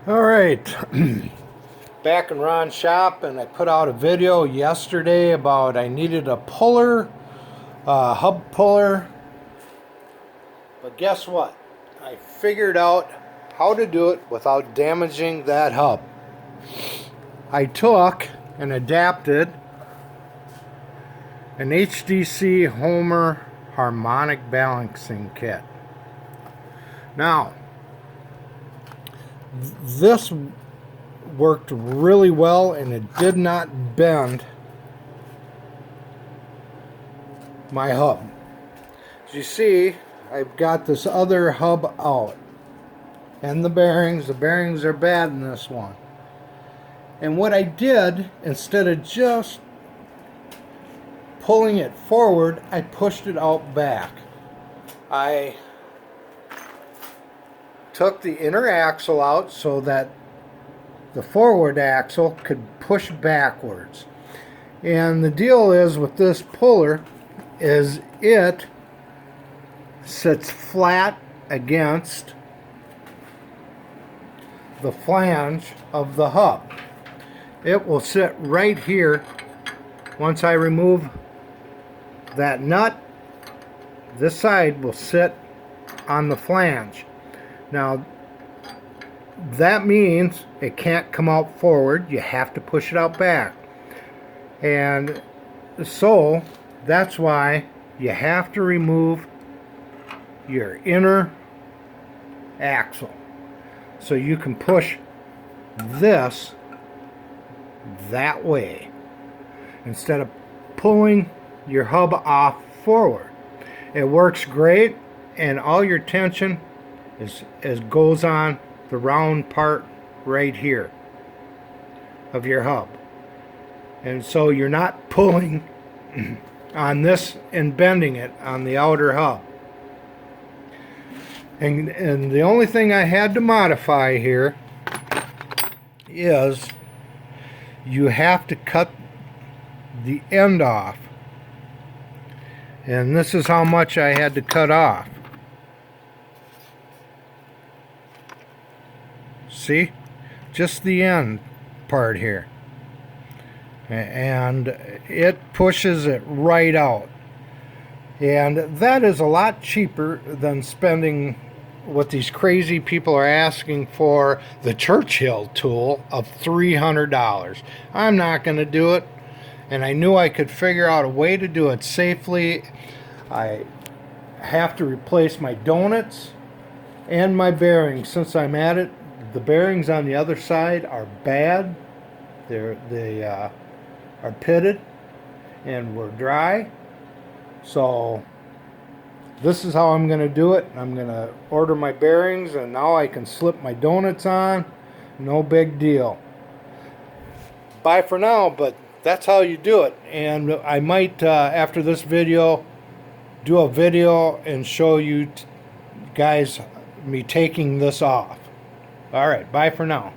All right, back in Ron's shop, and I put out a video yesterday about I needed a puller, hub puller. But guess what? I figured out how to do it without damaging that hub. I took and adapted an HDC Homer harmonic balancing kit. Now, this worked really well and it did not bend my hub. As you see, I've got this other hub out and the bearings are bad in this one. And what I did, instead of just pulling it forward, I pushed it out back. I took the inner axle out so that the forward axle could push backwards. And the deal is with this puller is it sits flat against the flange of the hub. It will sit right here. Once I remove that nut, this side will sit on the flange. Now that means it can't come out forward. You have to push it out back. And so that's why you have to remove your inner axle so you can push this that way instead of pulling your hub off forward. It works great, and all your tension is goes on the round part right here of your hub, and so you're not pulling on this and bending it on the outer hub. And the only thing I had to modify here is you have to cut the end off, and this is how much I had to cut off. See, just the end part here, and it pushes it right out. And that is a lot cheaper than spending what these crazy people are asking for, the Churchill tool of $300. I'm not going to do it, and I knew I could figure out a way to do it safely. I have to replace my donuts and my bearings. Since I'm at it, the bearings on the other side are bad. They are pitted and were dry. So this is how I'm going to do it. I'm going to order my bearings, and now I can slip my donuts on. No big deal. Bye for now, but that's how you do it. And I might, after this video, do a video and show you guys me taking this off. Alright, bye for now.